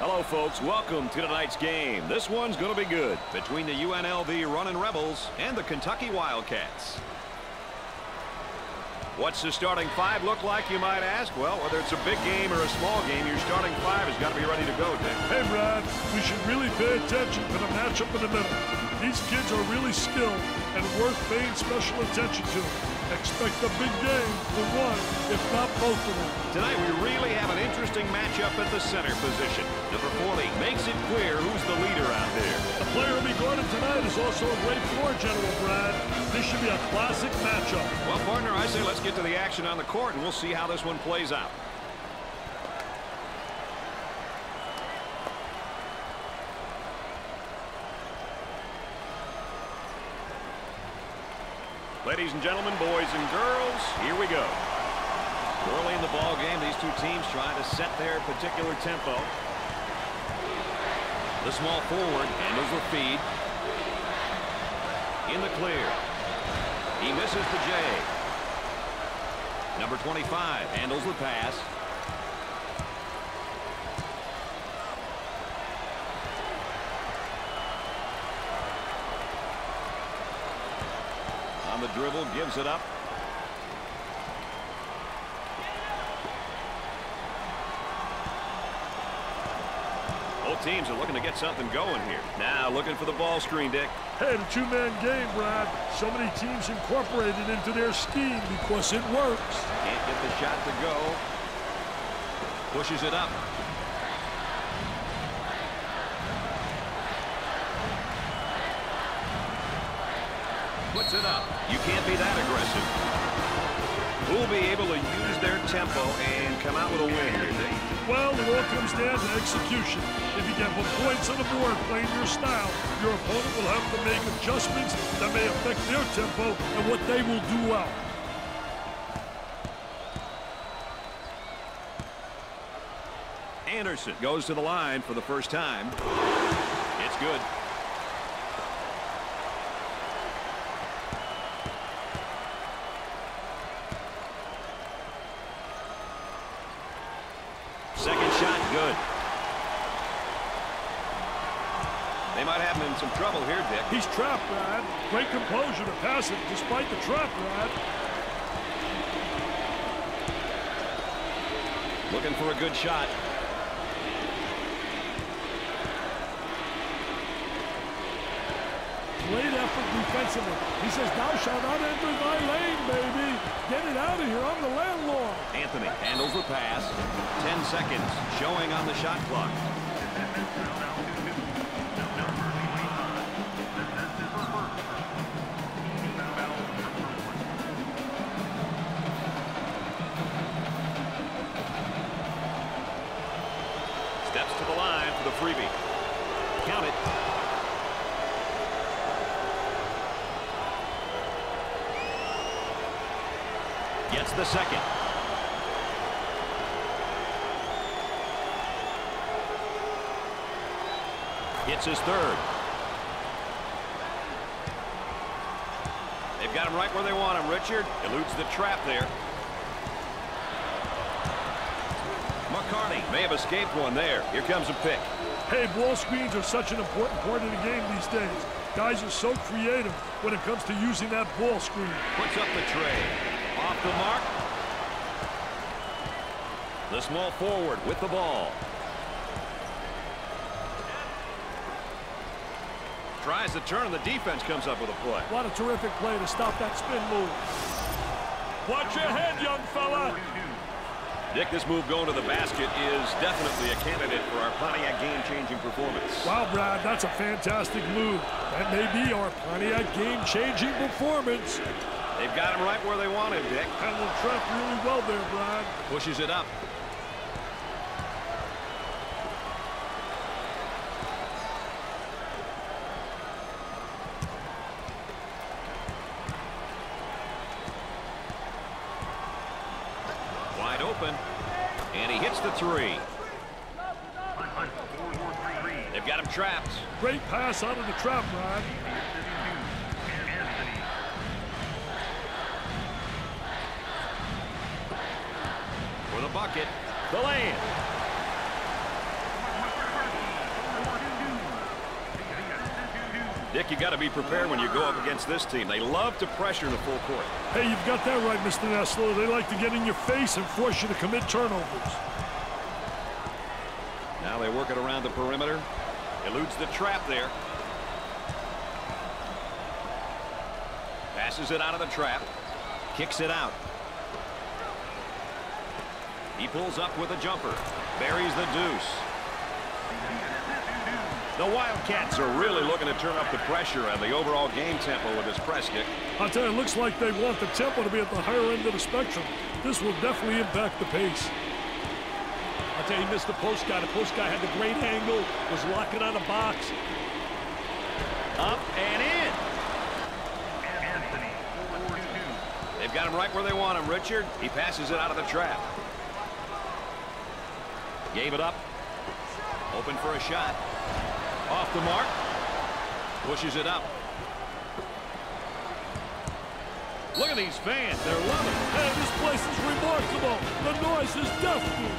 Hello, folks. Welcome to tonight's game. This one's going to be good between the UNLV Runnin' Rebels and the Kentucky Wildcats. What's the starting five look like, you might ask? Well, whether it's a big game or a small game, your starting five has got to be ready to go, Dick. Hey, Brad, we should really pay attention to the matchup in the middle. These kids are really skilled and worth paying special attention to. Expect a big game for one, if not both of them. Tonight, we really have an interesting matchup at the center position. Number 40 makes it clear who's the leader out there. The player to be guarded tonight is also a great floor general, Brad. This should be a classic matchup. Well, partner, I say let's get to the action on the court, and we'll see how this one plays out. Ladies and gentlemen, boys and girls, here we go. Early in the ball game, these two teams trying to set their particular tempo. The small forward handles the feed. In the clear. He misses the J. Number 25 handles the pass. On the dribble, gives it up. Both teams are looking to get something going here. Now looking for the ball screen, Dick. Hey, the two-man game, Brad. So many teams incorporated into their scheme because it works. Can't get the shot to go. Pushes it up. Puts it up. You can't be that aggressive. Who'll be able to use their tempo and come out with a win here, Dick? Well, it all comes down to execution. If you can put points on the board playing your style, your opponent will have to make adjustments that may affect their tempo and what they will do well. Anderson goes to the line for the first time. It's good. Second shot, good. They might have him in some trouble here, Dick. He's trapped, Brad. Great composure to pass it despite the trap, Brad. Looking for a good shot. Great effort defensively. He says, "Thou shalt not enter thy lane, baby. Get it out of here. I'm the landlord." Anthony handles the pass. 10 seconds showing on the shot clock. Steps to the line for the freebie. Count it. Gets the second. Hits his third. They've got him right where they want him, Richard. Eludes the trap there. McCarty may have escaped one there. Here comes a pick. Hey, ball screens are such an important part of the game these days. Guys are so creative when it comes to using that ball screen. Puts up the tray. Off the mark. The small forward with the ball. Tries to turn, and the defense comes up with a play. What a terrific play to stop that spin move. Watch your head, young fella. Dick, this move going to the basket is definitely a candidate for our Pontiac game-changing performance. Wow, Brad, that's a fantastic move. That may be our Pontiac game-changing performance. They've got him right where they want him, Dick. Handled trap really well there, Brad. Pushes it up. Wide open. And he hits the three. They've got him trapped. Great pass out of the trap, Brad. For the bucket, the lane. Dick, you got to be prepared when you go up against this team. They love to pressure the full court. Hey, you've got that right, Mr. Nessler. They like to get in your face and force you to commit turnovers. Now they work it around the perimeter. Eludes the trap there. Passes it out of the trap. Kicks it out. He pulls up with a jumper. Buries the deuce. The Wildcats are really looking to turn up the pressure and the overall game tempo with this press kick. I'll tell you, it looks like they want the tempo to be at the higher end of the spectrum. This will definitely impact the pace. I'll tell you, he missed the post guy. The post guy had the great angle, was locking on the box. Up and in. They've got him right where they want him, Richard. He passes it out of the trap. Gave it up. Open for a shot. Off the mark. Pushes it up. Look at these fans. They're loving it. Hey, this place is remarkable. The noise is deafening.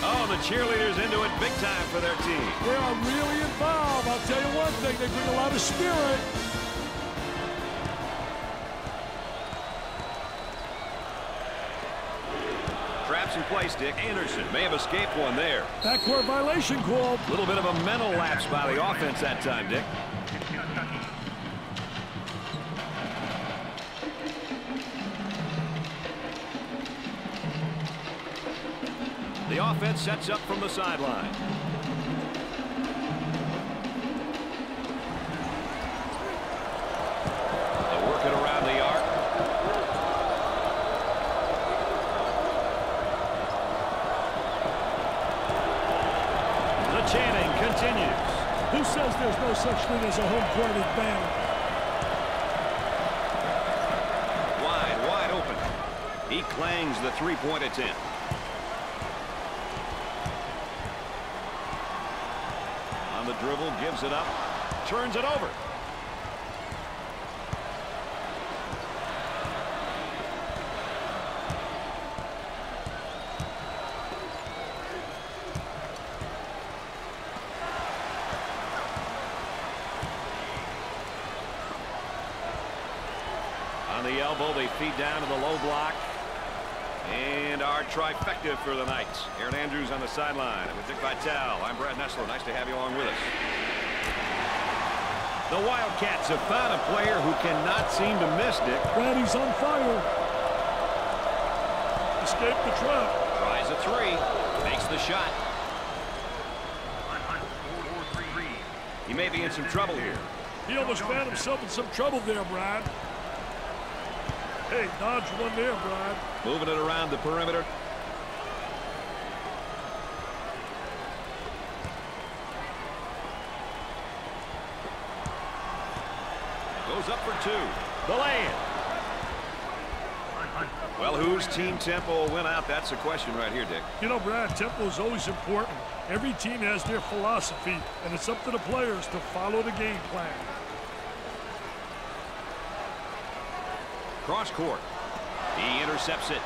Oh, the cheerleaders into it big time for their team. They are really involved. I'll tell you one thing. They bring a lot of spirit. Traps in place, Dick. Anderson may have escaped one there. Backcourt violation called. A little bit of a mental lapse by the offense that time, Dick. The offense sets up from the sideline. They work it around the arc. The chanting continues. Who says there's no such thing as a home court advantage? Wide open. He clangs the three-point attempt. On the dribble, gives it up, turns it over. On the elbow, they feed down to the low block. And our trifecta for the night. Aaron Andrews on the sideline. With Dick Vitale, I'm Brad Nessler. Nice to have you along with us. The Wildcats have found a player who cannot seem to miss, Dick. Brad, he's on fire. Escaped the trap. Tries a three. Makes the shot. He may be in some trouble here. He almost found himself in some trouble there, Brad. Hey, dodge one there, Brad. Moving it around the perimeter. Goes up for two. The lay-in. Well, whose team tempo will win out? That's the question right here, Dick. You know, Brad, tempo is always important. Every team has their philosophy, and it's up to the players to follow the game plan. Cross court. He intercepts it.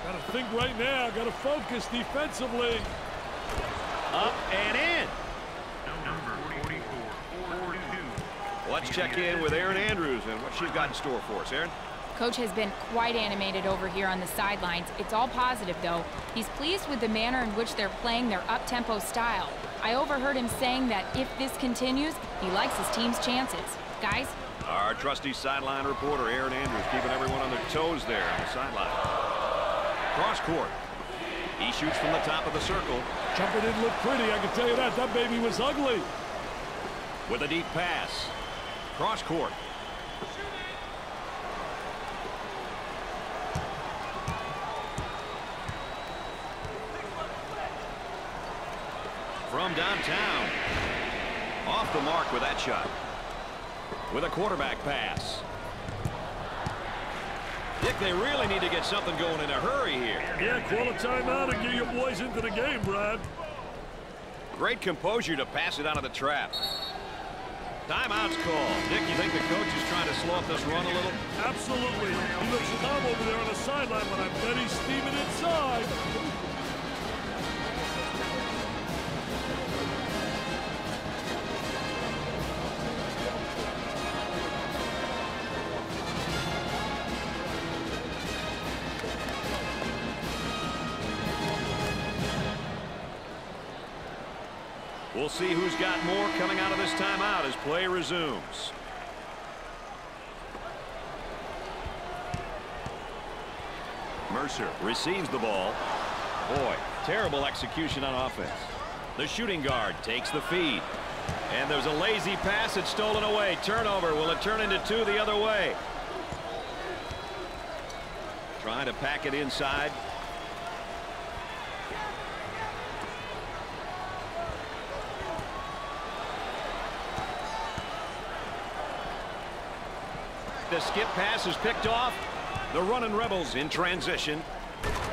Got to think right now. Got to focus defensively. Up and in. Let's check in with Aaron Andrews and what she's got in store for us. Aaron? Coach has been quite animated over here on the sidelines. It's all positive, though. He's pleased with the manner in which they're playing their up-tempo style. I overheard him saying that if this continues, he likes his team's chances. Guys? Our trusty sideline reporter, Aaron Andrews, keeping everyone on their toes there on the sideline. Cross court. He shoots from the top of the circle. Jumper didn't look pretty, I can tell you that. That baby was ugly. With a deep pass. Cross court. From downtown. Off the mark with that shot. With a quarterback pass. Dick, they really need to get something going in a hurry here. Yeah, call a timeout and get your boys into the game, Brad. Great composure to pass it out of the trap. Timeout's called. Dick, you think the coach is trying to slow up this run a little? Absolutely. He looks calm over there on the sideline, but I bet he's steaming inside. We'll see who's got more coming out of this timeout as play resumes. Mercer receives the ball. Boy, terrible execution on offense. The shooting guard takes the feed. And there's a lazy pass. It's stolen away. Turnover. Will it turn into two the other way? Trying to pack it inside. The skip pass is picked off. The running Rebels in transition.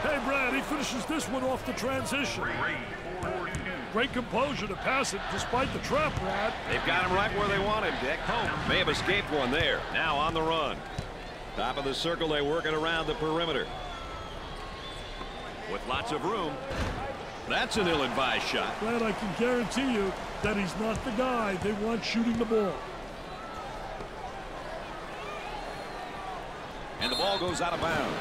Hey, Brad, he finishes this one off the transition. Great composure to pass it despite the trap, Brad. They've got him right where they want him, Dick. May have escaped one there. Now on the run. Top of the circle, they work it around the perimeter. With lots of room. That's an ill-advised shot. Brad, I can guarantee you that he's not the guy they want shooting the ball. And the ball goes out of bounds.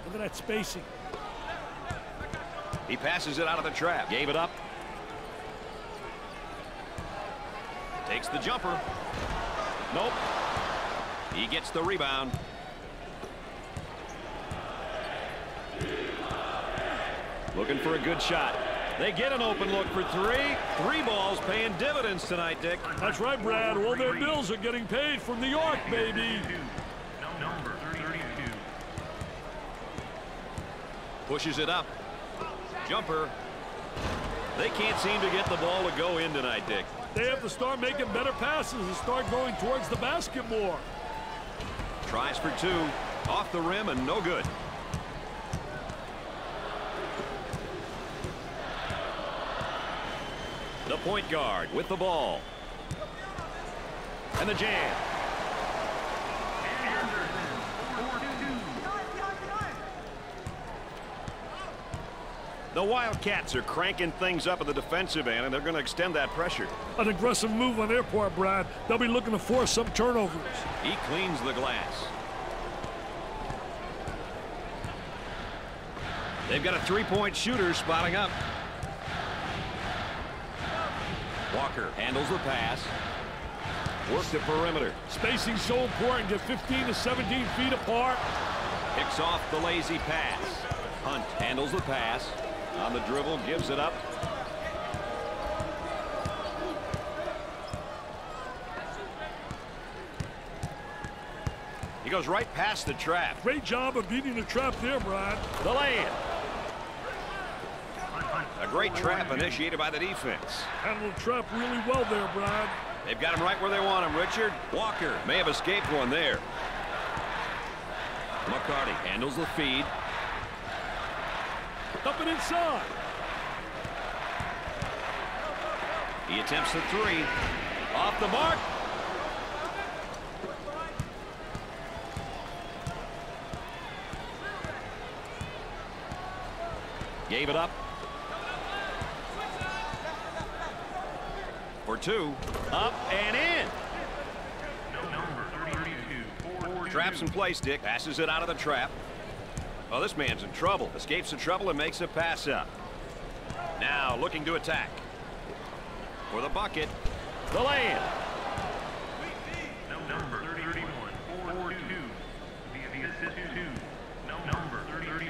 Look at that spacing. He passes it out of the trap. Gave it up. Takes the jumper. Nope. He gets the rebound. Looking for a good shot. They get an open look for three. Three balls paying dividends tonight, Dick. That's right, Brad. All their bills are getting paid from New York, baby. Number 32. Pushes it up. Jumper. They can't seem to get the ball to go in tonight, Dick. They have to start making better passes and start going towards the basket more. Tries for two. Off the rim and no good. The point guard with the ball. And the jam. The Wildcats are cranking things up at the defensive end, and they're going to extend that pressure. An aggressive move on their part, Brad. They'll be looking to force some turnovers. He cleans the glass. They've got a three-point shooter spotting up. Walker handles the pass. Works the perimeter. Spacing so important. Get 15 to 17 feet apart. Picks off the lazy pass. Hunt handles the pass. On the dribble, gives it up. He goes right past the trap. Great job of beating the trap there, Brad. The lay-in. A great trap initiated by the defense. Handled the trap really well there, Brad. They've got him right where they want him, Richard. Walker may have escaped one there. McCarty handles the feed. Up and inside. He attempts the three. Off the mark. Gave it up. For two. Up and in. Traps in place, Dick. Passes it out of the trap. Oh, this man's in trouble. Escapes the trouble and makes a pass up. Now looking to attack. For the bucket. The lay-in. Number 31. 4-2. The assist 2. Number 32.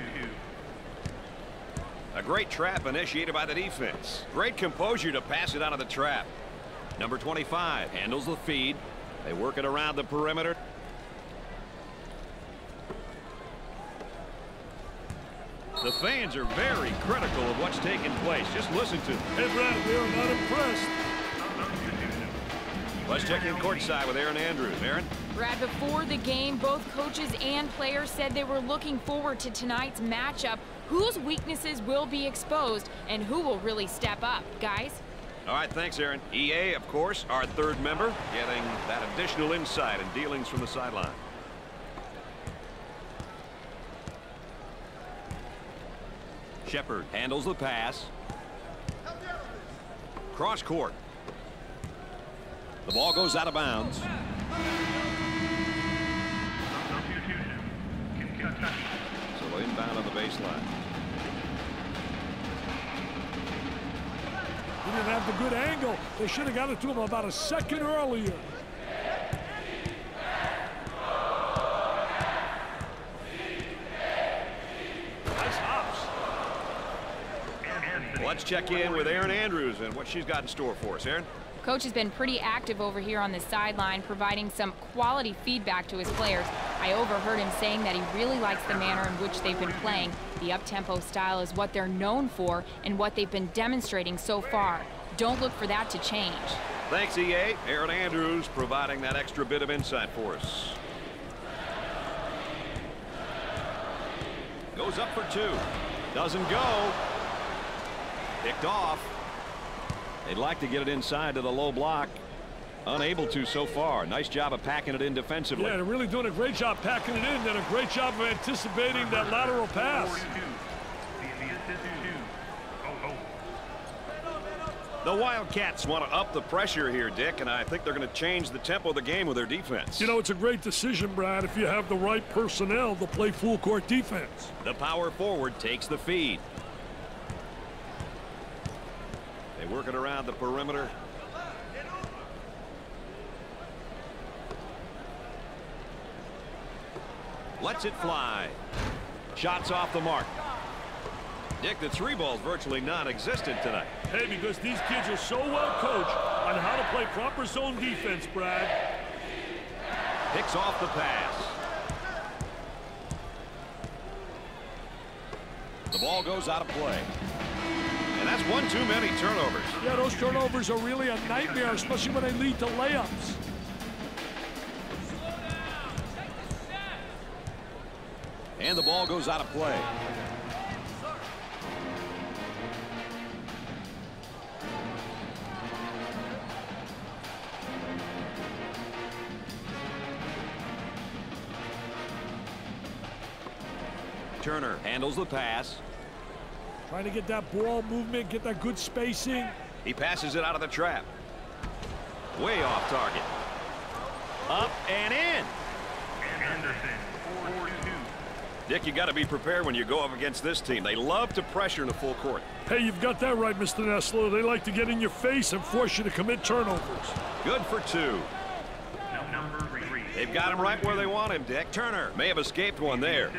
A great trap initiated by the defense. Great composure to pass it out of the trap. Number 25 handles the feed. They work it around the perimeter. The fans are very critical of what's taking place. Just listen to them. Hey, Brad, we are not impressed. Let's check in courtside with Aaron Andrews. Aaron? Brad, before the game, both coaches and players said they were looking forward to tonight's matchup. Whose weaknesses will be exposed and who will really step up, guys? All right, thanks, Aaron. EA, of course, our third member, getting that additional insight and dealings from the sideline. Shepard handles the pass. Cross court. The ball goes out of bounds. So inbound on the baseline. He didn't have the good angle. They should have got it to him about a second earlier. Nice hops. Let's check in with Erin Andrews and what she's got in store for us. Erin? Coach has been pretty active over here on the sideline, providing some quality feedback to his players. I overheard him saying that he really likes the manner in which they've been playing. The up-tempo style is what they're known for and what they've been demonstrating so far. Don't look for that to change. Thanks, EA. Erin Andrews providing that extra bit of insight for us. Goes up for two. Doesn't go. Picked off. They'd like to get it inside to the low block. Unable to so far. Nice job of packing it in defensively. Yeah, they're really doing a great job packing it in, and a great job of anticipating that lateral pass. The Wildcats want to up the pressure here, Dick, and I think they're going to change the tempo of the game with their defense. You know, it's a great decision, Brad, if you have the right personnel to play full court defense. The power forward takes the feed. They work it around the perimeter. Lets it fly. Shots off the mark. Dick, the three ball's virtually non-existent tonight. Hey, because these kids are so well coached on how to play proper zone defense, Brad. Picks off the pass. The ball goes out of play. And that's one too many turnovers. Yeah, those turnovers are really a nightmare, especially when they lead to layups. And the ball goes out of play. Turner handles the pass. Trying to get that ball movement, get that good spacing. He passes it out of the trap. Way off target. Up and in. Dick, you got to be prepared when you go up against this team. They love to pressure in the full court. Hey, you've got that right, Mr. Nessler. They like to get in your face and force you to commit turnovers. Good for two. They've got him right where they want him, Dick. Turner may have escaped one there.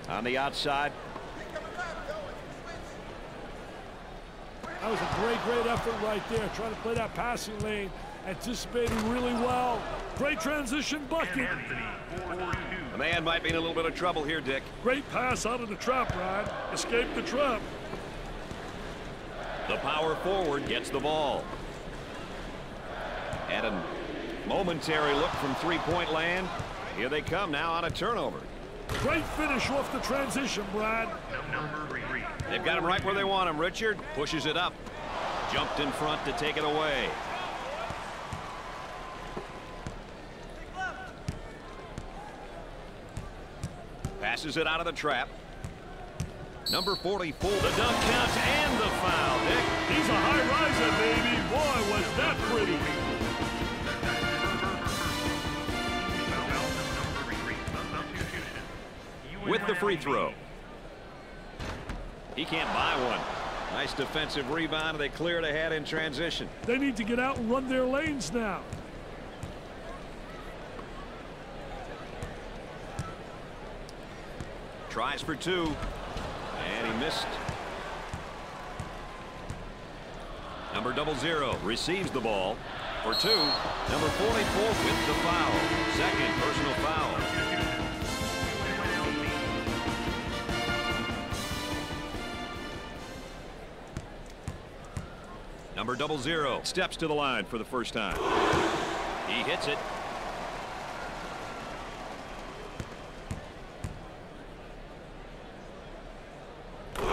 On the outside. That was a great effort right there. Trying to play that passing lane. Anticipating really well. Great transition bucket. The man might be in a little bit of trouble here, Dick. Great pass out of the trap, Brad. Escaped the trap. The power forward gets the ball. And a momentary look from three-point land. Here they come now on a turnover. Great finish off the transition, Brad. They've got him right where they want him. Richard pushes it up. Jumped in front to take it away. Passes it out of the trap. Number 44. The dunk counts and the foul, Dick. He's a high riser, baby. Boy, was that pretty. With the free throw. He can't buy one. Nice defensive rebound. They clear it ahead in transition. They need to get out and run their lanes now. Tries for two. And he missed. Number 00 receives the ball for two. Number 44 with the foul. Second personal foul. Number 00 steps to the line for the first time. He hits it. He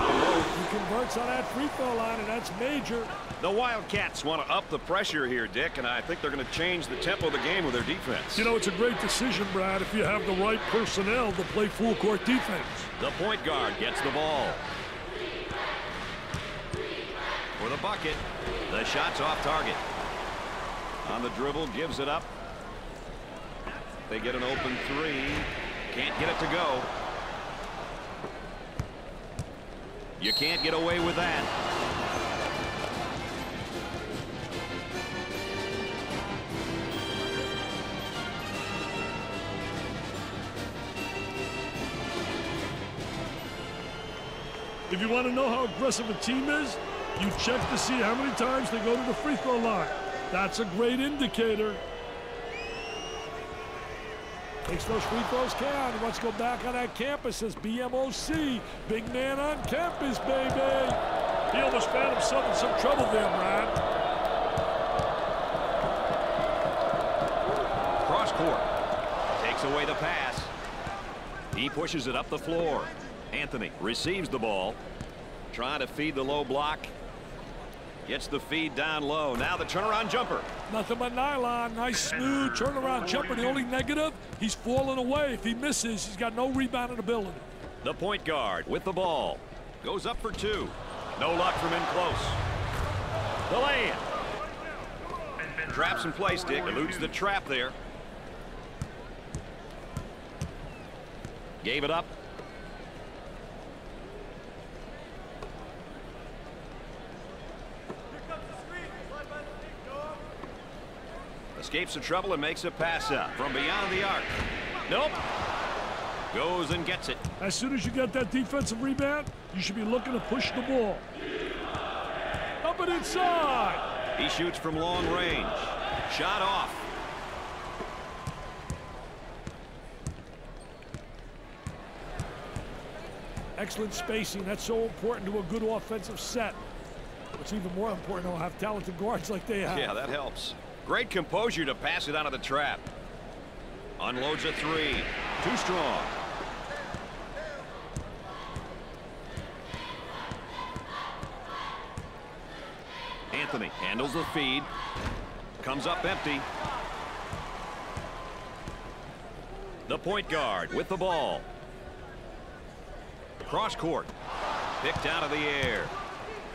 converts on that free throw line, and that's major. The Wildcats want to up the pressure here, Dick, and I think they're going to change the tempo of the game with their defense. You know, it's a great decision, Brad, if you have the right personnel to play full court defense. The point guard gets the ball. the bucket. The shot's off target. On the dribble, gives it up. They get an open three. Can't get it to go. You can't get away with that. If you want to know how aggressive a team is, you check to see how many times they go to the free throw line. That's a great indicator. Takes those free throws, can. He wants to go back on that campus, says BMOC. Big man on campus, baby. He almost found himself in some trouble there, Brad. Cross court. Takes away the pass. He pushes it up the floor. Anthony receives the ball. Trying to feed the low block. Gets the feed down low. Now the turnaround jumper. Nothing but nylon. Nice, smooth turnaround jumper. The only negative, he's falling away. If he misses, he's got no rebounding ability. The point guard with the ball. Goes up for two. No luck from in close. The lay-in. Traps in place, Dick. Eludes the trap there. Gave it up. Escapes the trouble and makes a pass out from beyond the arc. Nope. Goes and gets it. As soon as you get that defensive rebound, you should be looking to push the ball. Up and inside. He shoots from long range. Shot off. Excellent spacing. That's so important to a good offensive set. What's even more important, they'll have talented guards like they have. Yeah, that helps. Great composure to pass it out of the trap. Unloads a three. Too strong. Anthony handles the feed. Comes up empty. The point guard with the ball. Cross court. Picked out of the air.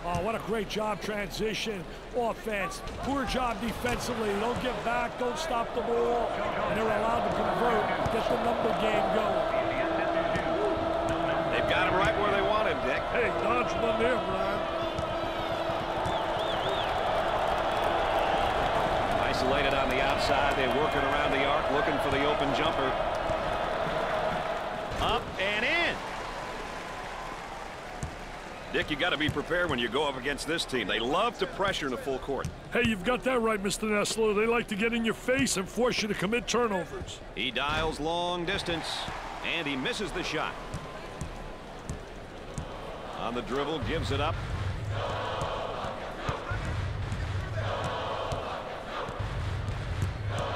Oh, what a great job transition. Offense. Poor job defensively. Don't get back. Don't stop the ball. And they're allowed to convert. Get the number game going. They've got him right where they want him, Dick. Hey, dodge one there, Brian. Isolated on the outside. They're working around the arc, looking for the open jumper. Up and in. Dick, you got to be prepared when you go up against this team. They love to pressure in a full court. Hey, you've got that right, Mr. Nessler. They like to get in your face and force you to commit turnovers. He dials long distance, and he misses the shot. On the dribble, gives it up.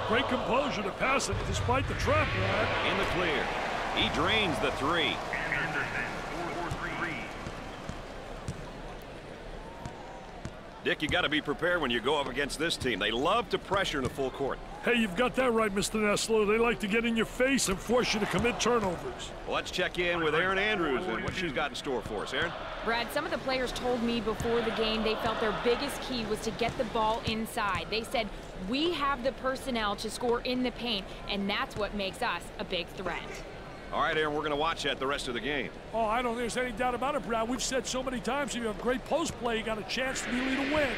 Great composure to pass it despite the trap, Brad. In the clear. He drains the three. Dick, you got to be prepared when you go up against this team. They love to pressure in a full court. Hey, you've got that right, Mr. Nessler. They like to get in your face and force you to commit turnovers. Well, let's check in with Erin Andrews and what she's got in store for us. Erin? Brad, some of the players told me before the game they felt their biggest key was to get the ball inside. They said, we have the personnel to score in the paint, and that's what makes us a big threat. All right, Aaron, we're going to watch that the rest of the game. Oh, I don't think there's any doubt about it, Brad. We've said so many times, if you have great post play, you got a chance really to win.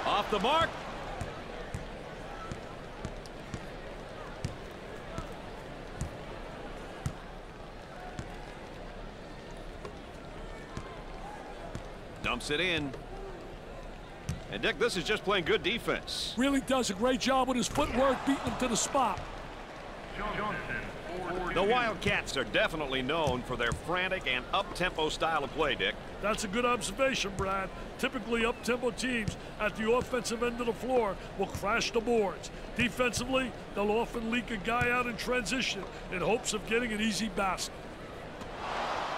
Off the mark. Dumps it in. And Dick, this is just playing good defense. Really does a great job with his footwork, beating him to the spot. The Wildcats are definitely known for their frantic and up-tempo style of play, Dick. That's a good observation, Brad. Typically, up-tempo teams at the offensive end of the floor will crash the boards. Defensively, they'll often leak a guy out in transition in hopes of getting an easy basket.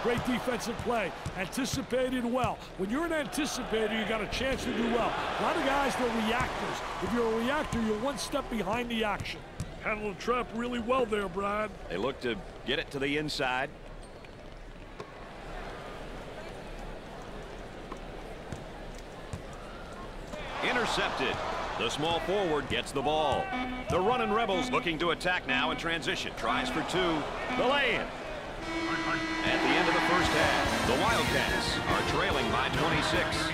Great defensive play, anticipated well. When you're an anticipator, you got a chance to do well. A lot of guys, they're reactors. If you're a reactor, you're one step behind the action. Handled the trap really well there, Brad. They look to get it to the inside. Intercepted. The small forward gets the ball. The running Rebels looking to attack now in transition. Tries for two. The lay-in. At the end of the first half, the Wildcats are trailing by 26.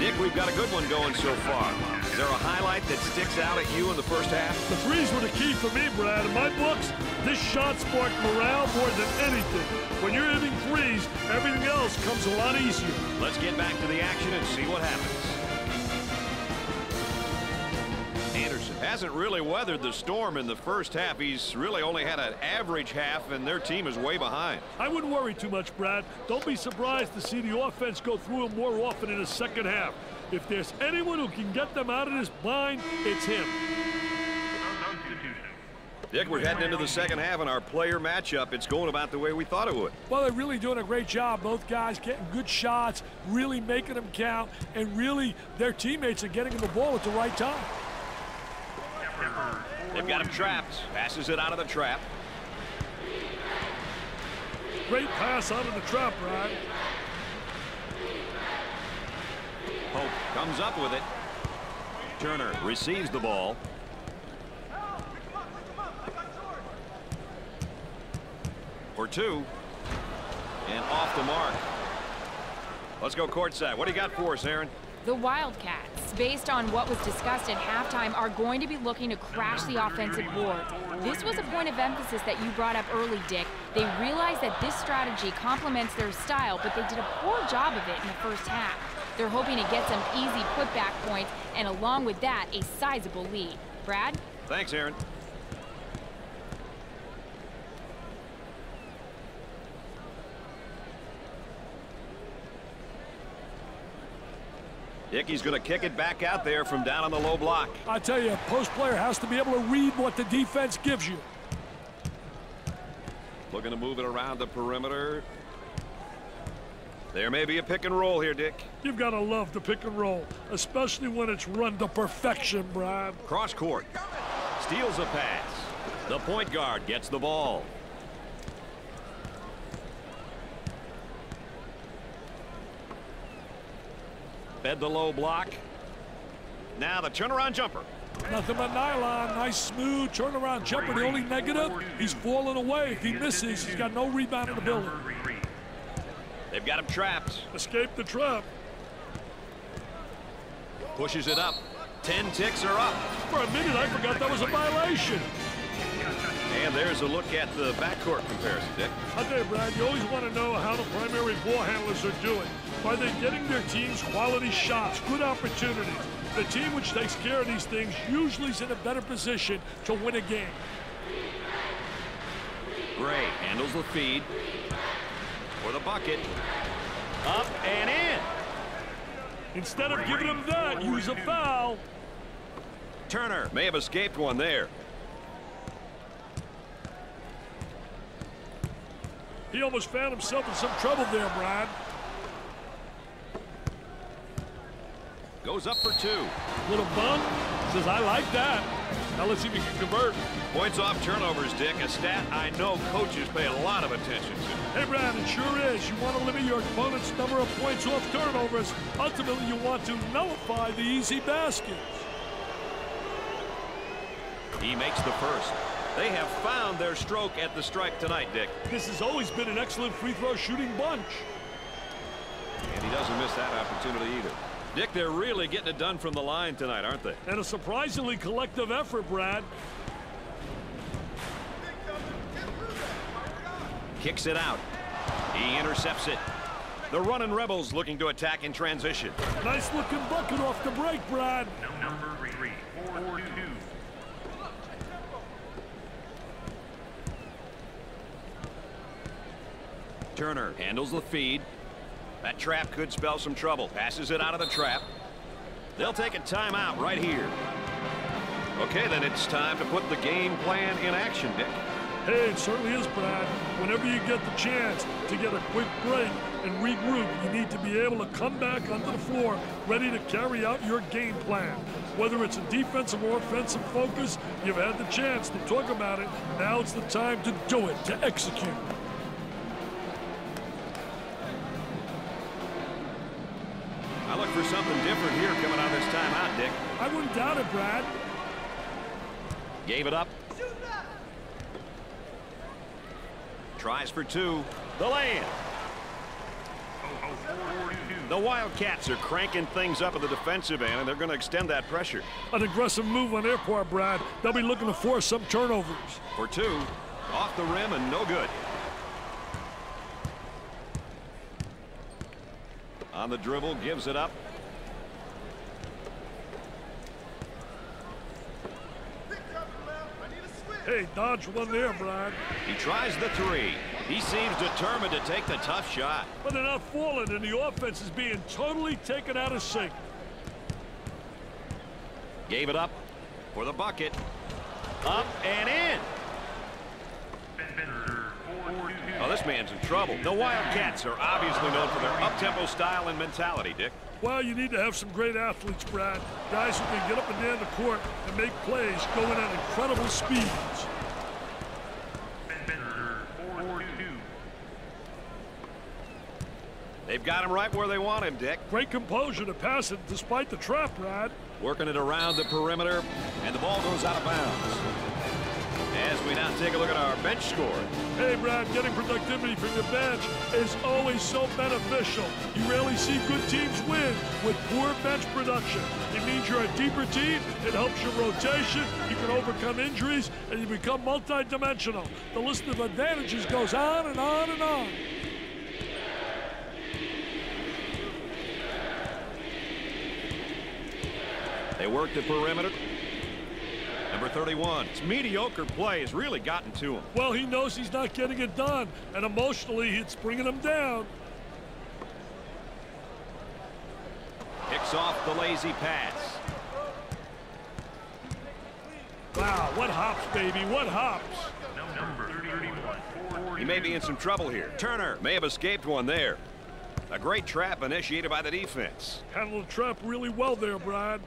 Dick, we've got a good one going so far. Is there a highlight that sticks out at you in the first half? The threes were the key for me, Brad. In my books, this shot sparked morale more than anything. When you're hitting threes, everything else comes a lot easier. Let's get back to the action and see what happens. Anderson hasn't really weathered the storm in the first half. He's really only had an average half, and their team is way behind. I wouldn't worry too much, Brad. Don't be surprised to see the offense go through him more often in the second half. If there's anyone who can get them out of this bind, it's him. Dick, we're heading into the second half, and our player matchup, it's going about the way we thought it would. Well, they're really doing a great job. Both guys getting good shots, really making them count, and really their teammates are getting them the ball at the right time. They've got him trapped. Passes it out of the trap. Great pass out of the trap, Brad. Hope comes up with it. Turner receives the ball. For two. And off the mark. Let's go courtside. What do you got for us, Aaron? The Wildcats, based on what was discussed at halftime, are going to be looking to crash the offensive board. This was a point of emphasis that you brought up early, Dick. They realized that this strategy complements their style, but they did a poor job of it in the first half. They're hoping to get some easy putback points, and along with that, a sizable lead. Brad? Thanks, Aaron. Dickey's going to kick it back out there from down on the low block. I tell you, a post player has to be able to read what the defense gives you. Looking to move it around the perimeter. There may be a pick and roll here, Dick. You've got to love the pick and roll, especially when it's run to perfection, Brad. Cross court. Steals a pass. The point guard gets the ball. Fed the low block. Now the turnaround jumper. Nothing but nylon. Nice, smooth turnaround jumper. The only negative, he's falling away. If he misses, he's got no rebound in the building. They've got him trapped. Escape the trap. Pushes it up. 10 ticks are up. For a minute, I forgot that was a violation. And there's a look at the backcourt comparison, Dick. I tell you, Brad, you always want to know how the primary ball handlers are doing. Are they getting their team's quality shots, good opportunities? The team which takes care of these things usually is in a better position to win a game. Gray handles the feed for the bucket. Up and in. Instead of giving him that, use a foul. Turner may have escaped one there. He almost found himself in some trouble there, Brad. Goes up for two. Little bump. Says, I like that. Now let's see if he can convert. Points off turnovers, Dick. A stat I know coaches pay a lot of attention to. Hey, Brad, it sure is. You want to limit your opponent's number of points off turnovers. Ultimately, you want to nullify the easy baskets. He makes the first. They have found their stroke at the stripe tonight, Dick. This has always been an excellent free throw shooting bunch. And he doesn't miss that opportunity either. Dick, they're really getting it done from the line tonight, aren't they? And a surprisingly collective effort, Brad. Kicks it out. He intercepts it. The running Rebels looking to attack in transition. Nice looking bucket off the break, Brad. Number 3, 4-2. Turner handles the feed. That trap could spell some trouble. Passes it out of the trap. They'll take a timeout right here. Okay, then it's time to put the game plan in action, Dick. Hey, it certainly is, Brad. Whenever you get the chance to get a quick break and regroup, you need to be able to come back onto the floor ready to carry out your game plan. Whether it's a defensive or offensive focus, you've had the chance to talk about it. Now it's the time to do it, to execute. for something different here coming out of this timeout, Dick. I wouldn't doubt it, Brad. Gave it up. Tries for two. The land. The Wildcats are cranking things up at the defensive end, and they're going to extend that pressure. An aggressive move on their part, Brad. They'll be looking to force some turnovers. For two. Off the rim and no good. On the dribble, gives it up. Hey, dodge one there, Brad. He tries the three. He seems determined to take the tough shot. But they're not falling, and the offense is being totally taken out of sync. Gave it up for the bucket. Up and in. Oh, this man's in trouble. The Wildcats are obviously known for their up-tempo style and mentality, Dick. Well, you need to have some great athletes, Brad. Guys who can get up and down the court and make plays going at incredible speeds. They've got him right where they want him, Dick. Great composure to pass it despite the trap, Brad. Working it around the perimeter, and the ball goes out of bounds. As we now take a look at our bench score. Hey, Brad, getting productivity from your bench is always so beneficial. You rarely see good teams win with poor bench production. It means you're a deeper team, it helps your rotation, you can overcome injuries, and you become multi-dimensional. The list of advantages goes on and on and on. They work the perimeter. Number 31. It's mediocre play has really gotten to him. Well, he knows he's not getting it done, and emotionally, it's bringing him down. Picks off the lazy pass. Wow, what hops, baby, what hops. Number 31. He may be in some trouble here. Turner may have escaped one there. A great trap initiated by the defense. Handled the trap really well there, Brad.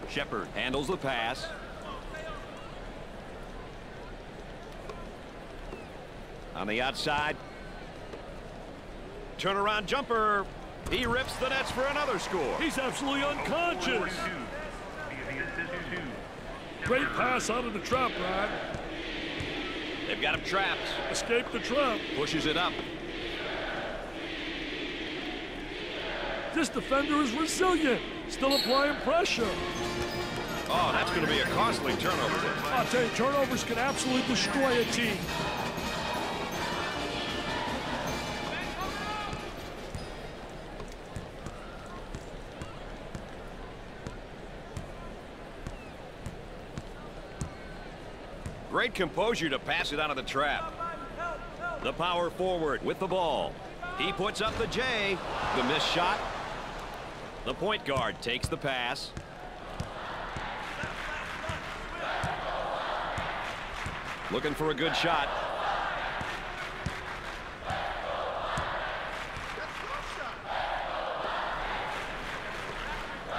Shepard handles the pass. On the outside. Turnaround jumper. He rips the nets for another score. He's absolutely unconscious. Great pass out of the trap, Brad. They've got him trapped. Escaped the trap. Pushes it up. This defender is resilient. Still applying pressure. Oh, that's going to be a costly turnover. I'll tell you, turnovers can absolutely destroy a team. Great composure to pass it out of the trap. The power forward with the ball. He puts up the J. The missed shot. The point guard takes the pass. Looking for a good shot.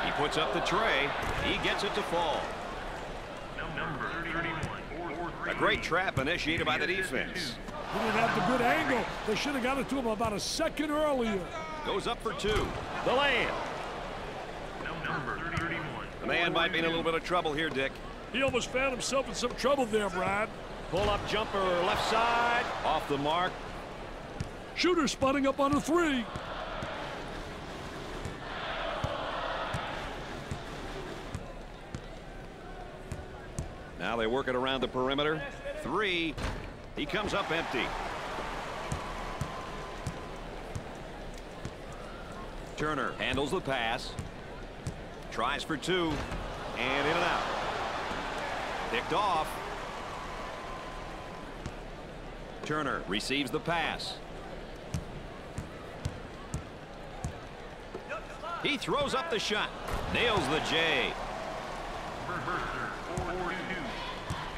He puts up the tray. He gets it to fall. Number 31. A great trap initiated by the defense. He didn't have the good angle. They should have got it to him about a second earlier. Goes up for two. The layup. Number 31. The man might be in a little bit of trouble here, Dick. He almost found himself in some trouble there, Brad. Pull-up jumper left side. Off the mark. Shooter spotting up on a three. Now they work it around the perimeter. Three. He comes up empty. Turner handles the pass. Tries for two. And in and out. Picked off. Turner receives the pass. He throws up the shot. Nails the J.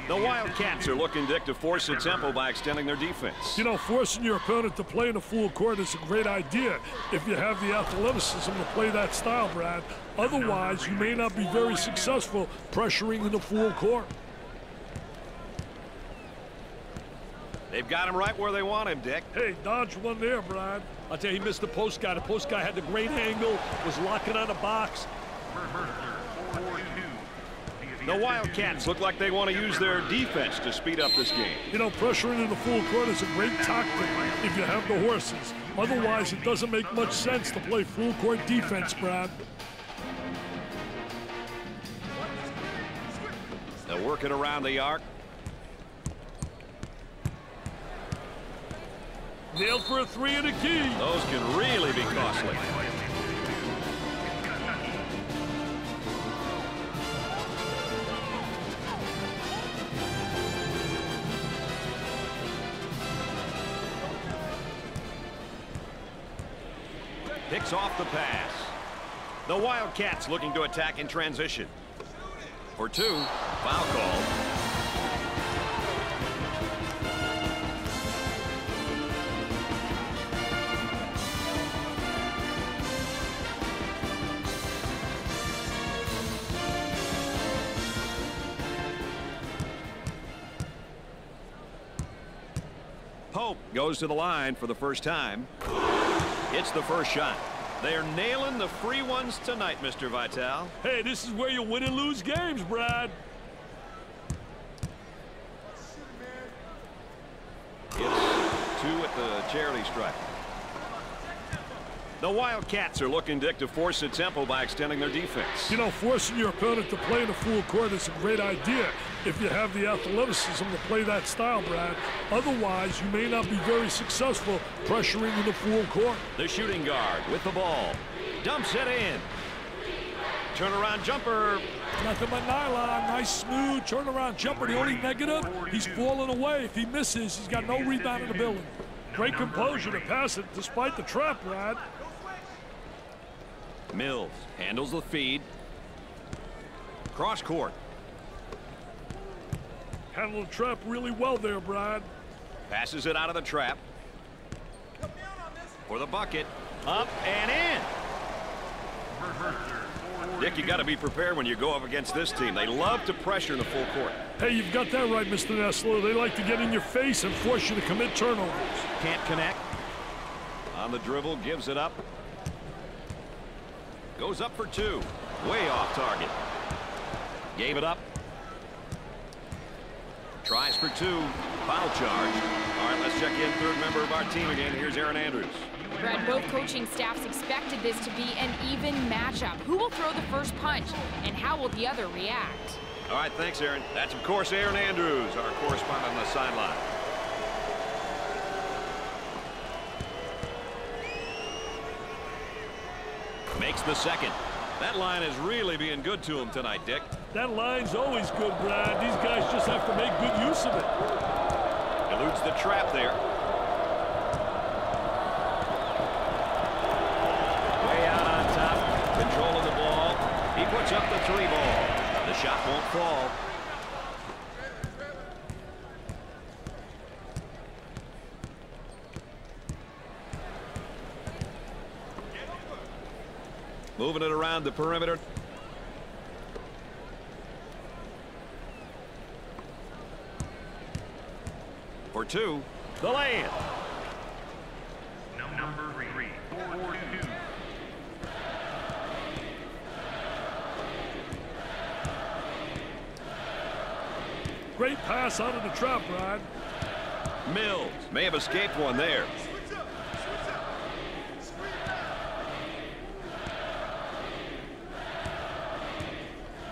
The Wildcats are looking, Dick, to force the tempo by extending their defense. You know, forcing your opponent to play in a full court is a great idea if you have the athleticism to play that style, Brad. Otherwise, you may not be very successful pressuring in the full court. They've got him right where they want him, Dick. Hey, dodge one there, Brad. I'll tell you, he missed the post guy. The post guy had the great angle, was locking on the box. The Wildcats look like they want to use their defense to speed up this game. You know, pressuring in the full court is a great tactic if you have the horses. Otherwise, it doesn't make much sense to play full court defense, Brad. They're working around the arc. Nailed for a three and a key. Those can really be costly. Picks off the pass. The Wildcats looking to attack in transition. For two, foul call. Pope goes to the line for the first time. It's the first shot. They're nailing the free ones tonight, Mr. Vital. Hey, this is where you win and lose games, Brad. It's 2 at the charity stripe. The Wildcats are looking, Dick, to force the tempo by extending their defense. You know, forcing your opponent to play in the full court is a great idea if you have the athleticism to play that style, Brad. Otherwise, you may not be very successful pressuring in the full court. The shooting guard with the ball. Dumps it in. Turnaround jumper. Nothing but nylon. Nice, smooth turnaround jumper. The only negative, he's falling away. If he misses, he's got no rebound in the building. Great composure to pass it despite the trap, Brad. Mills handles the feed. Cross court. Handled the trap really well there, Brad. Passes it out of the trap. For the bucket. Up and in. Dick, you got to be prepared when you go up against this team. They love to pressure in the full court. Hey, you've got that right, Mr. Nessler. They like to get in your face and force you to commit turnovers. Can't connect. On the dribble, gives it up. Goes up for two. Way off target. Gave it up. Tries for two. Foul charge. All right, let's check in third member of our team again. Here's Aaron Andrews. Brad, both coaching staffs expected this to be an even matchup. Who will throw the first punch, and how will the other react? All right, thanks, Aaron. That's, of course, Aaron Andrews, our correspondent on the sideline. Makes the second. That line is really being good to him tonight, Dick. That line's always good, Brad. These guys just have to make good use of it. Eludes the trap there. Way out on top. Control of the ball. He puts up the three ball. The shot won't fall. Moving it around the perimeter. For two, the lay-in. Number 3, 4-2. Great pass out of the trap, Brad. Mills may have escaped one there.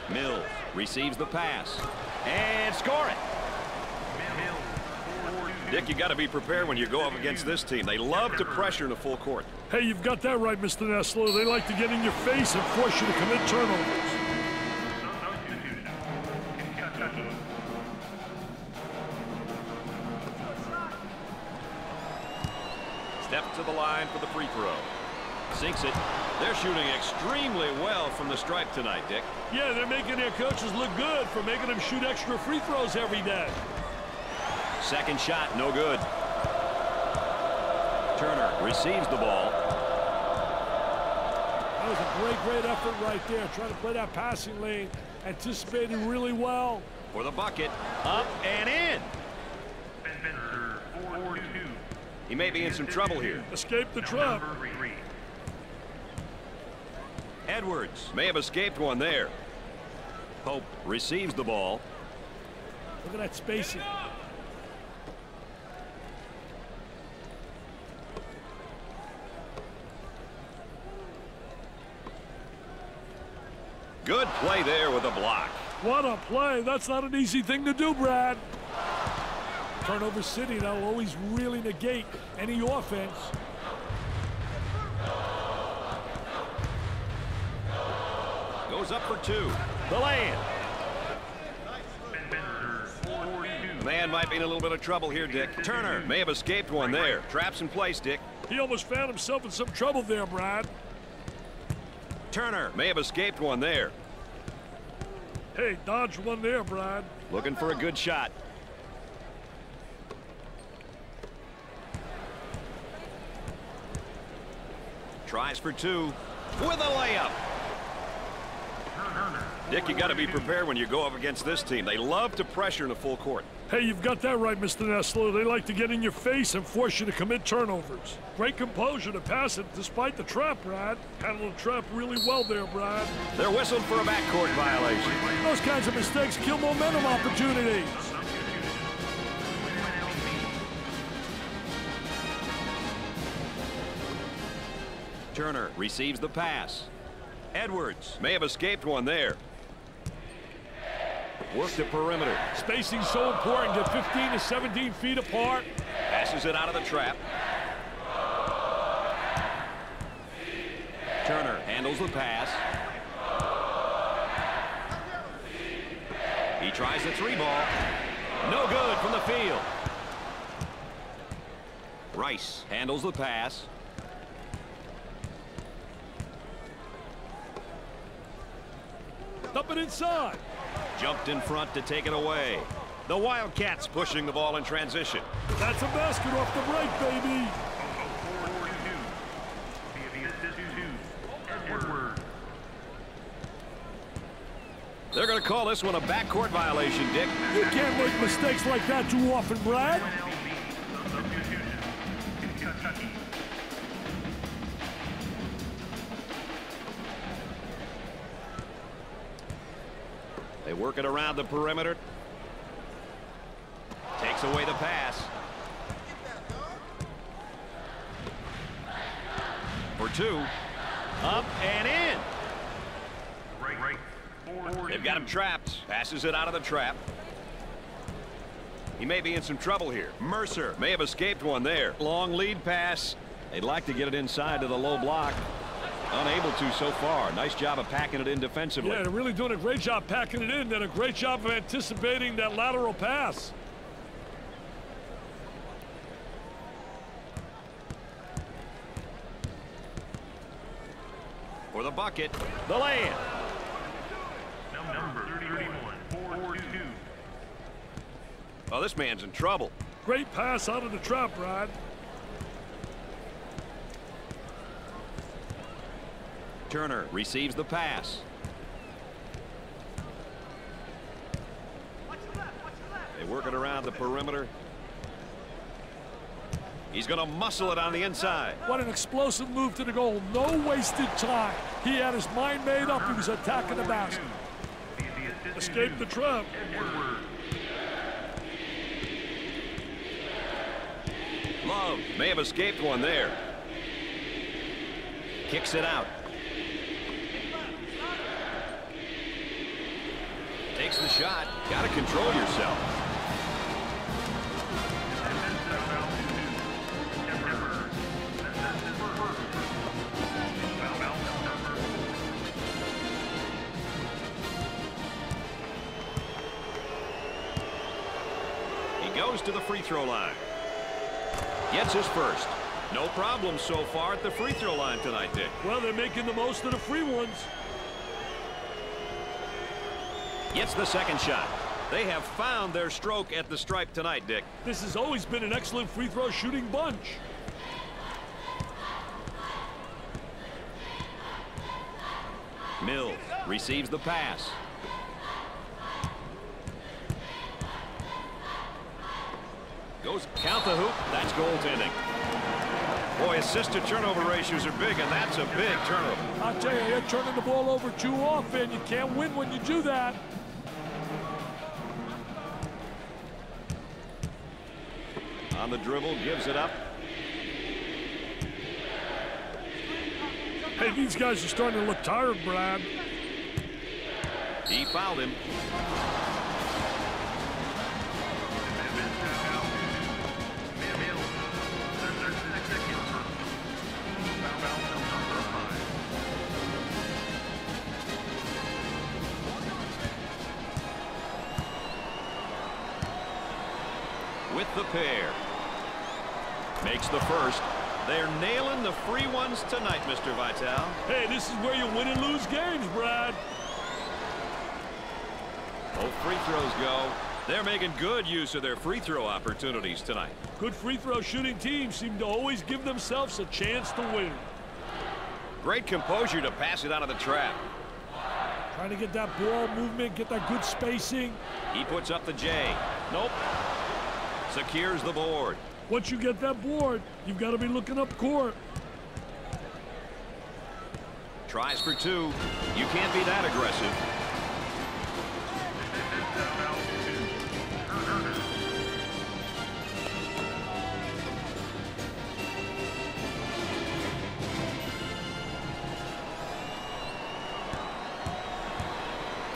Mills receives the pass and score it. Dick, you got to be prepared when you go up against this team. They love to pressure in the full court. Hey, you've got that right, Mr. Nessler. They like to get in your face and force you to commit turnovers. Steps to the line for the free throw. Sinks it. They're shooting extremely well from the stripe tonight, Dick. Yeah, they're making their coaches look good for making them shoot extra free throws every day. Second shot, no good. Turner receives the ball. That was a great effort right there. Trying to play that passing lane. Anticipating really well. For the bucket. Up and in. He may be in some trouble here. Escape the trap. Number 3. Edwards may have escaped one there. Pope receives the ball. Look at that spacing. Good play there with a block. What a play. That's not an easy thing to do, Brad. Turnover city, that'll always really negate any offense. Goes up for 2. The land. Man might be in a little bit of trouble here, Dick. Turner may have escaped one there. Traps in place, Dick. He almost found himself in some trouble there, Brad. Turner may have escaped one there. Hey, dodged one there, Brad. Looking for a good shot. Tries for 2 with a layup. Dick, you got to be prepared when you go up against this team. They love to pressure in a full court. Hey, you've got that right, Mr. Nessler. They like to get in your face and force you to commit turnovers. Great composure to pass it despite the trap, Brad. Handled the trap really well there, Brad. They're whistled for a backcourt violation. Those kinds of mistakes kill momentum opportunities. Turner receives the pass. Edwards may have escaped one there. Work the perimeter. Spacing's so important. Get 15 to 17 feet apart. Passes it out of the trap. Turner handles the pass. He tries the 3-ball. No good from the field. Rice handles the pass. Dump it inside. Jumped in front to take it away. The Wildcats pushing the ball in transition. That's a basket off the break, baby. They're going to call this one a backcourt violation, Dick. You can't make mistakes like that too often, Brad. They work it around the perimeter. Takes away the pass. For 2. Up and in. They've got him trapped. Passes it out of the trap. He may be in some trouble here. Mercer may have escaped one there. Long lead pass. They'd like to get it inside to the low block. Unable to so far. Nice job of packing it in defensively. Yeah, they're really doing a great job packing it in. Did a great job of anticipating that lateral pass. For the bucket. The land. Number 31, 4-2. Oh, this man's in trouble. Great pass out of the trap, Brad. Turner receives the pass. They work it around the perimeter. He's going to muscle it on the inside. What an explosive move to the goal. No wasted time. He had his mind made up. He was attacking the basket. Escape the trap. Love may have escaped one there. Kicks it out. Takes the shot. Got to control yourself. He goes to the free throw line. Gets his first. No problem so far at the free throw line tonight, Dick. Well, they're making the most of the free ones. Gets the second shot. They have found their stroke at the stripe tonight, Dick. This has always been an excellent free throw shooting bunch. Mills receives the pass. Goes count the hoop. That's goaltending. assist-to-turnover ratios are big, and that's a big turnover. I'll tell you, you're turning the ball over too often. You can't win when you do that. On the dribble, gives it up. Hey, these guys are starting to look tired, Brad. He fouled him. With the pair. Makes the first. They're nailing the free ones tonight, Mr. Vitale. Hey, this is where you win and lose games, Brad. Both free throws go. They're making good use of their free throw opportunities tonight. Good free throw shooting teams seem to always give themselves a chance to win. Great composure to pass it out of the trap. Trying to get that ball movement, get that good spacing. He puts up the J. Nope. Secures the board. Once you get that board, you've got to be looking up court. Tries for two. You can't be that aggressive.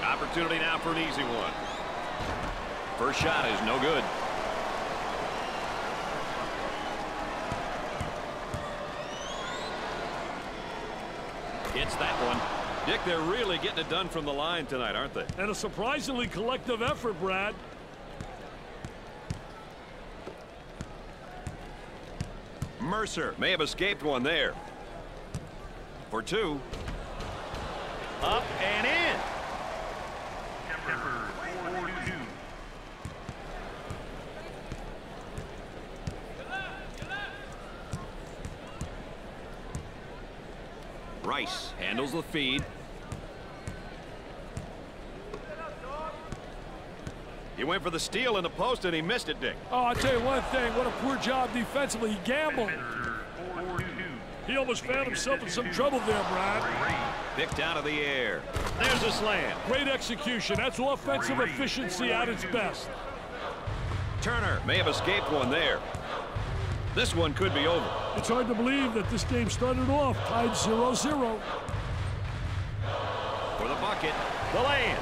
Opportunity now for an easy one. First shot is no good. Hits that one. Dick, they're really getting it done from the line tonight, aren't they? And a surprisingly collective effort, Brad. Mercer may have escaped one there. For two. Up and in. Temper 4-2. Rice handles the feed. He went for the steal in the post and he missed it, Dick. Oh, I'll tell you one thing. What a poor job defensively. He gambled. Temper 4-2. He almost found himself in some trouble there, Brad. Picked out of the air. There's a slam. Great execution. That's offensive efficiency at its best. Turner may have escaped one there. This one could be over. It's hard to believe that this game started off tied 0-0. For the bucket, the land.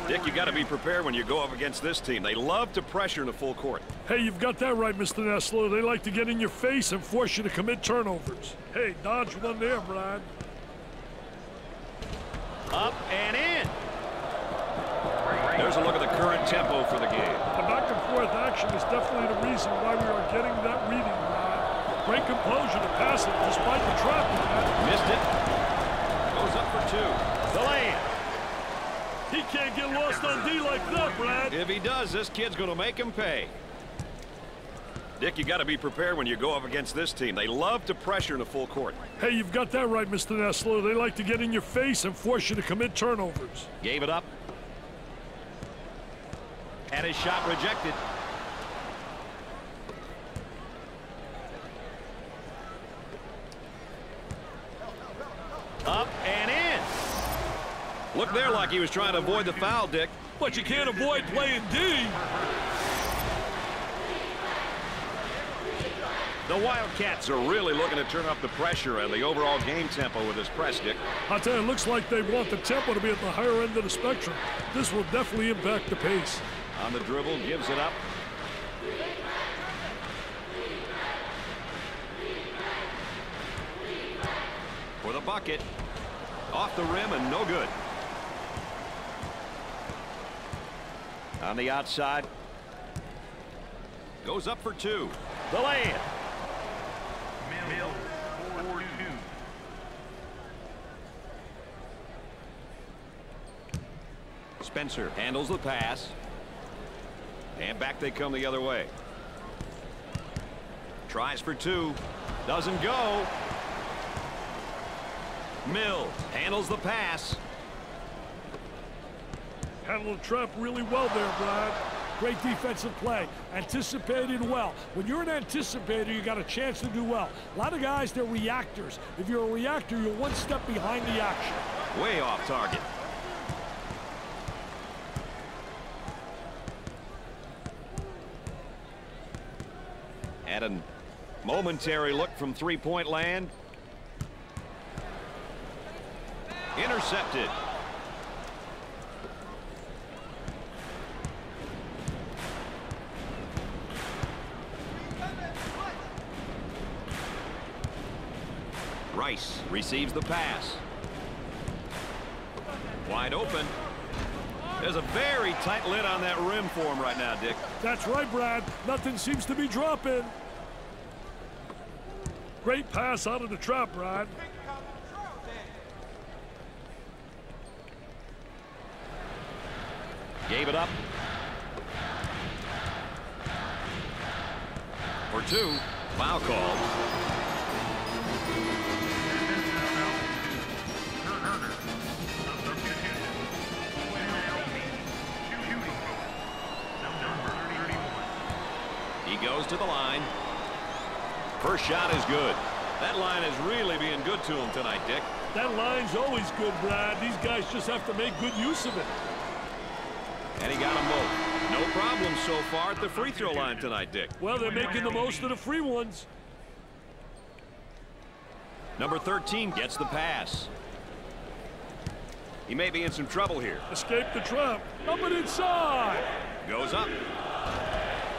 Dick, you got to be prepared when you go up against this team. They love to pressure in a full court. Hey, you've got that right, Mr. Nessler. They like to get in your face and force you to commit turnovers. Hey, dodge one there, Brad. Up and in. There's a look at the current tempo for the game. The back-and-forth action is definitely the reason why we are getting that reading, Brad. Great composure to pass it despite the trap, Brad. Missed it. Goes up for two. The land. He can't get lost on D like that, Brad. If he does, this kid's going to make him pay. Dick, you got to be prepared when you go up against this team. They love to pressure in a full court. Hey, you've got that right, Mr. Nessler. They like to get in your face and force you to commit turnovers. Gave it up. And his shot rejected. Up and in. Looked there like he was trying to avoid the foul, Dick. But you can't avoid playing D. The Wildcats are really looking to turn up the pressure and the overall game tempo with this press, Dick. I'll tell you, it looks like they want the tempo to be at the higher end of the spectrum. This will definitely impact the pace. On the dribble, gives it up. For the bucket. Off the rim and no good. On the outside. Goes up for two. The land. Mill 4-2. Spencer handles the pass. And back they come the other way. Tries for two. Doesn't go. Mill handles the pass. Handled the trap really well there, Brad. Great defensive play. Anticipated well. When you're an anticipator, you got a chance to do well. A lot of guys, they're reactors. If you're a reactor, you're one step behind the action. Way off target. Had a momentary look from three-point land. Intercepted. Rice receives the pass. Wide open. There's a very tight lid on that rim for him right now, Dick. That's right, Brad. Nothing seems to be dropping. Great pass out of the trap, Brad. Gave it up. For two. Foul called. He goes to the line. First shot is good. That line is really being good to him tonight, Dick. That line's always good, Brad. These guys just have to make good use of it. And he got them both. No problem so far at the free throw line tonight, Dick. Well, they're making the most of the free ones. Number 13 gets the pass. He may be in some trouble here. Escape the trap. Up and inside. Goes up.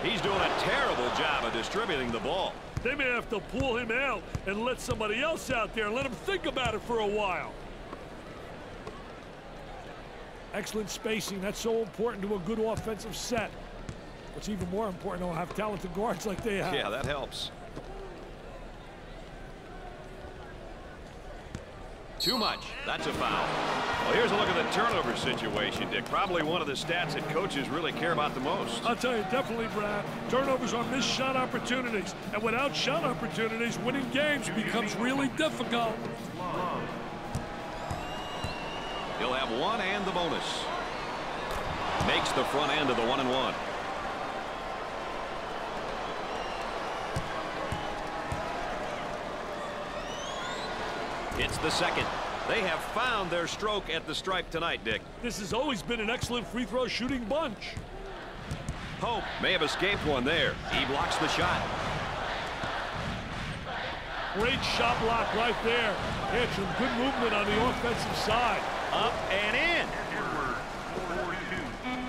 He's doing a terrible job of distributing the ball. They may have to pull him out and let somebody else out there and let him think about it for a while. Excellent spacing. That's so important to a good offensive set. What's even more important, to have talented guards like they have. Yeah, that helps. Too much. That's a foul. Well, here's a look at the turnover situation, Dick. Probably one of the stats that coaches really care about the most. I'll tell you, definitely, Brad. Turnovers are missed shot opportunities. And without shot opportunities, winning games becomes really difficult. He'll have one and the bonus. Makes the front end of the 1-and-1. It's the second. They have found their stroke at the stripe tonight, Dick. This has always been an excellent free throw shooting bunch. Pope may have escaped one there. He blocks the shot. Great shot block right there. Had some good movement on the offensive side. Up and in.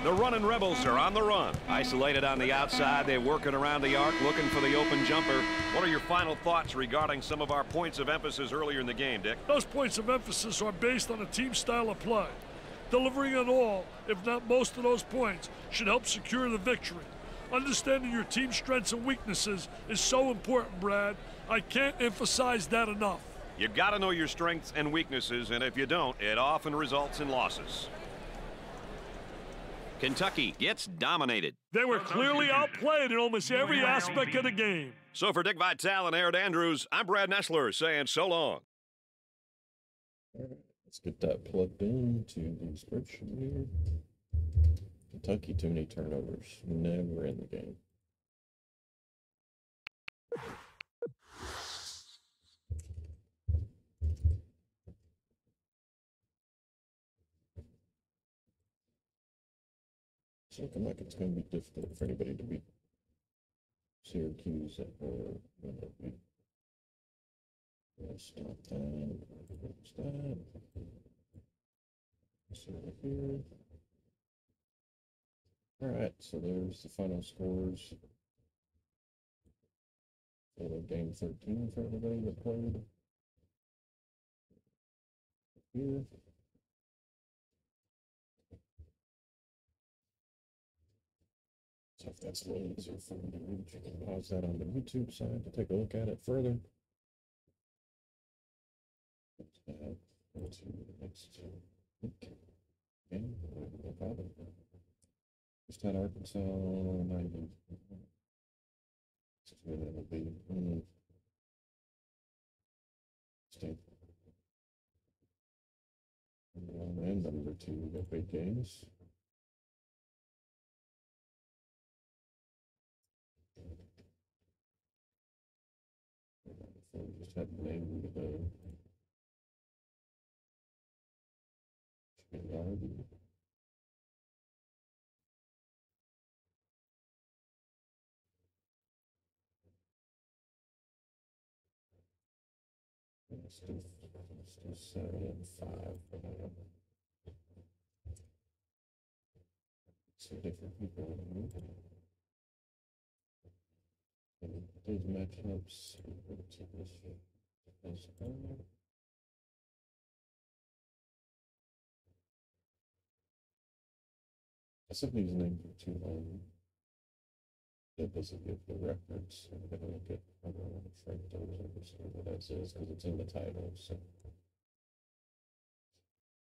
The running Rebels are on the run. Isolated on the outside. They're working around the arc, looking for the open jumper. What are your final thoughts regarding some of our points of emphasis earlier in the game, Dick? Those points of emphasis are based on a team style of play. Delivering on all, if not most of those points, should help secure the victory. Understanding your team's strengths and weaknesses is so important, Brad. I can't emphasize that enough. You've got to know your strengths and weaknesses, and if you don't, it often results in losses. Kentucky gets dominated. They were clearly outplayed in almost every aspect of the game. So for Dick Vitale and Aaron Andrews, I'm Brad Nessler saying so long. All right, let's get that plugged in to the spreadsheet here. Kentucky, too many turnovers. Never in the game. It's looking like it's going to be difficult for anybody to beat Syracuse or UNLV. Let's stop that. What's that? So here. All right, so there's the final scores for game 13 for everybody that played. Here. So if that's a little easier for me to read, you can pause that on the YouTube side to take a look at it further. Go to the next game. No problem. Just had Arkansas 90. So that'll be state. And number 2, we got big games. we just have named the guard. Let's do 7 and 5 for now. Some different people in the movie. And those matchups, some of these names are too long. It doesn't give the reference. I'm going to look at Frank those and see what that says because it's in the title. So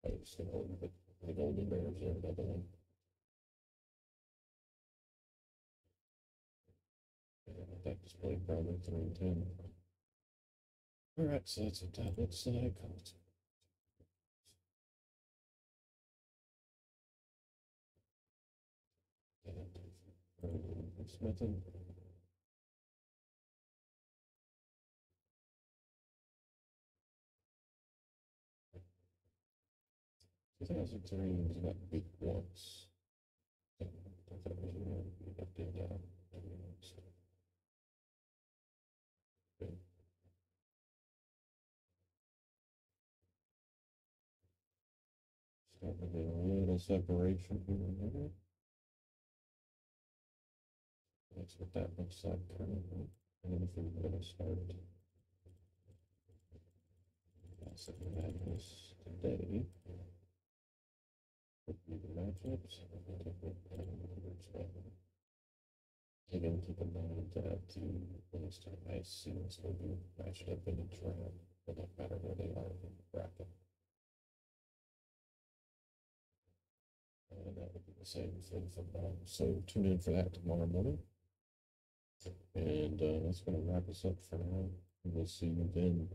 I was going to leave it. The Golden Bears are another one. And that display probably 3 and 10. Alright, so that's what that looks like. Smithing. 2003 was not big once. I thought that was a really big update now. Okay. Starting to get a little separation here and there. That's what that looks like currently. And if we're going to start Pacific Madness today, would be the matchups. Again, keep in mind that the winners to the ice seeds will be matched up in each round, but no matter where they are in the bracket. And that would be the same for the football. So tune in for that tomorrow morning. And that's going to wrap us up for now. We'll see you then.